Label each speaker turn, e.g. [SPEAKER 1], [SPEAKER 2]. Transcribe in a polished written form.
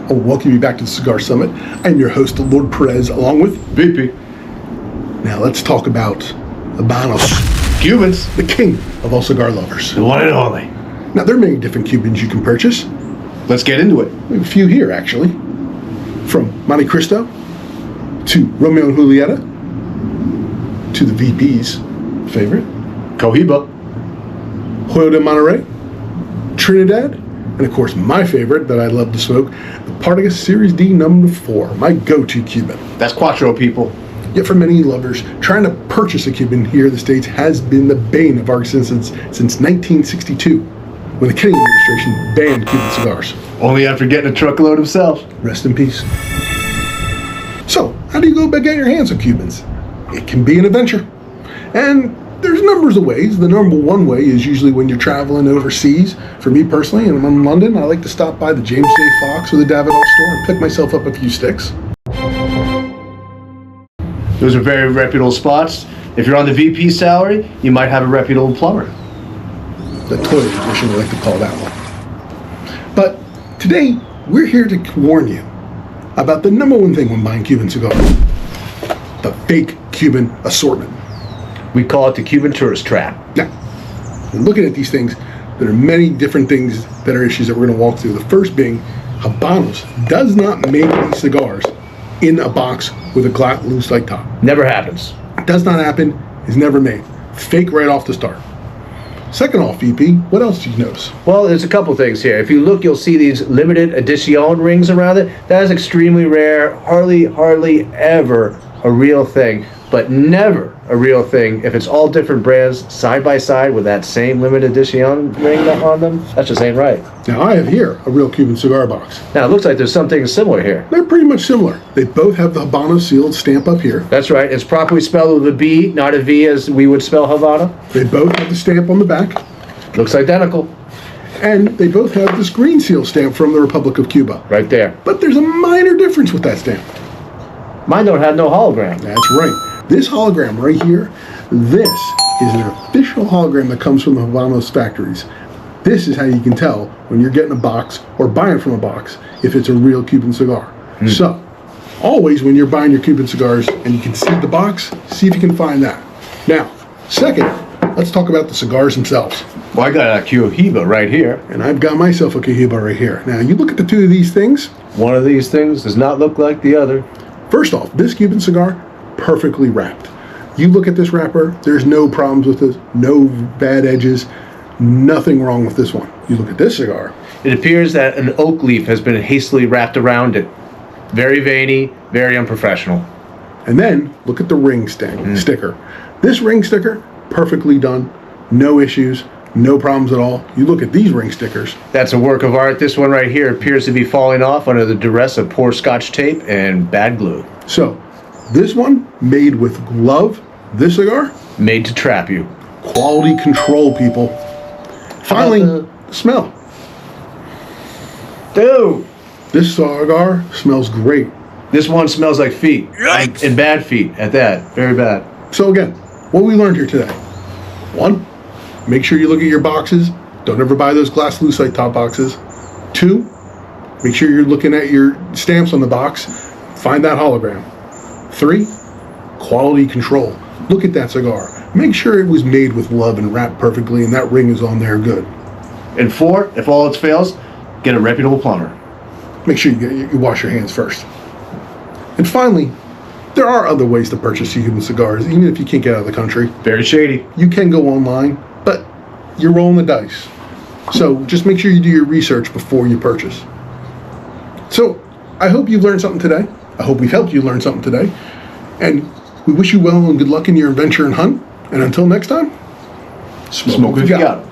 [SPEAKER 1] I welcome you back to the Cigar Summit. I'm your host, Lord Perez, along with
[SPEAKER 2] VP.
[SPEAKER 1] Now let's talk about Habanos,
[SPEAKER 2] Cubans.
[SPEAKER 1] the king of all cigar lovers.
[SPEAKER 2] The one and only.
[SPEAKER 1] Now there are many different Cubans you can purchase.
[SPEAKER 2] Let's get into it.
[SPEAKER 1] We have a few here, actually. From Monte Cristo to Romeo and Julieta to the VP's favorite,
[SPEAKER 2] Cohiba.
[SPEAKER 1] Hoyo de Monterrey, Trinidad, and of course my favorite that I love to smoke, the Partagas Series D No. 4, my go-to Cuban.
[SPEAKER 2] That's Quattro, people.
[SPEAKER 1] Yet for many lovers, trying to purchase a Cuban here in the States has been the bane of our existence since 1962, when the Kennedy administration banned Cuban cigars.
[SPEAKER 2] Only after getting a truckload himself.
[SPEAKER 1] Rest in peace. So, how do you go about getting your hands on Cubans? It can be an adventure. And there's numbers of ways. The number one way is usually when you're traveling overseas. For me personally, and I'm in London, I like to stop by the James J. Fox or the Davidoff store and pick myself up a few sticks.
[SPEAKER 2] Those are very reputable spots. If you're on the VP salary, you might have a reputable plumber.
[SPEAKER 1] The toilet edition, we like to call that one. But today, we're here to warn you about the number one thing when buying Cuban cigars: the fake Cuban assortment.
[SPEAKER 2] We call it the Cuban tourist trap.
[SPEAKER 1] Now, when looking at these things, there are many different things that are issues that we're going to walk through. The first being, Habanos does not make these cigars in a box with a glass loose like top.
[SPEAKER 2] Never happens.
[SPEAKER 1] It does not happen, is never made. Fake right off the start. Second off, VP, what else do you notice?
[SPEAKER 2] Well, there's a couple things here. If you look, you'll see these limited edition rings around it. That is extremely rare. Hardly ever a real thing, but never a real thing if it's all different brands side by side with that same limited edition ring on them. That just ain't right.
[SPEAKER 1] Now, I have here a real Cuban cigar box.
[SPEAKER 2] Now, it looks like there's something similar here.
[SPEAKER 1] They're pretty much similar. They both have the Habano sealed stamp up here.
[SPEAKER 2] That's right. It's properly spelled with a B, not a V as we would spell Havana.
[SPEAKER 1] They both have the stamp on the back.
[SPEAKER 2] Looks identical.
[SPEAKER 1] And they both have this green seal stamp from the Republic of Cuba.
[SPEAKER 2] Right there.
[SPEAKER 1] But there's a minor difference with that stamp.
[SPEAKER 2] Mine don't have no hologram.
[SPEAKER 1] That's right. This hologram right here, this is an official hologram that comes from the Habanos factories. This is how you can tell when you're getting a box or buying from a box if it's a real Cuban cigar. So, always when you're buying your Cuban cigars and you can see the box, see if you can find that. Now, second, let's talk about the cigars themselves.
[SPEAKER 2] Well, I got a Cohiba right here.
[SPEAKER 1] And I've got myself a Cohiba right here. Now, you look at the two of these things.
[SPEAKER 2] One of these things does not look like the other.
[SPEAKER 1] First off, this Cuban cigar, perfectly wrapped. You look at this wrapper, there's no problems with this, no bad edges, nothing wrong with this one. You look at this cigar.
[SPEAKER 2] It appears that an oak leaf has been hastily wrapped around it. Very veiny, very unprofessional.
[SPEAKER 1] And then look at the ring sticker. This ring sticker, perfectly done, no issues, no problems at all. You look at these ring stickers.
[SPEAKER 2] That's a work of art. This one right here appears to be falling off under the duress of poor Scotch tape and bad glue.
[SPEAKER 1] So, this one made with love. This cigar,
[SPEAKER 2] made to trap you.
[SPEAKER 1] Quality control, people. Finally, the smell.
[SPEAKER 2] Dude,
[SPEAKER 1] this cigar smells great.
[SPEAKER 2] This one smells like feet. Yikes. And bad feet at that. Very bad.
[SPEAKER 1] So again, what we learned here today. One, make sure you look at your boxes. Don't ever buy those glass lucite top boxes. Two, make sure you're looking at your stamps on the box. Find that hologram. Three, quality control. Look at that cigar. Make sure it was made with love and wrapped perfectly and that ring is on there good.
[SPEAKER 2] And four, if all else fails, get a reputable plumber.
[SPEAKER 1] Make sure you wash your hands first. And finally, there are other ways to purchase Cuban cigars, even if you can't get out of the country.
[SPEAKER 2] Very shady.
[SPEAKER 1] You can go online, but you're rolling the dice. So just make sure you do your research before you purchase. So I hope you've learned something today. I hope we've helped you learn something today. And we wish you well and good luck in your adventure and hunt. And until next time, smoke what you got.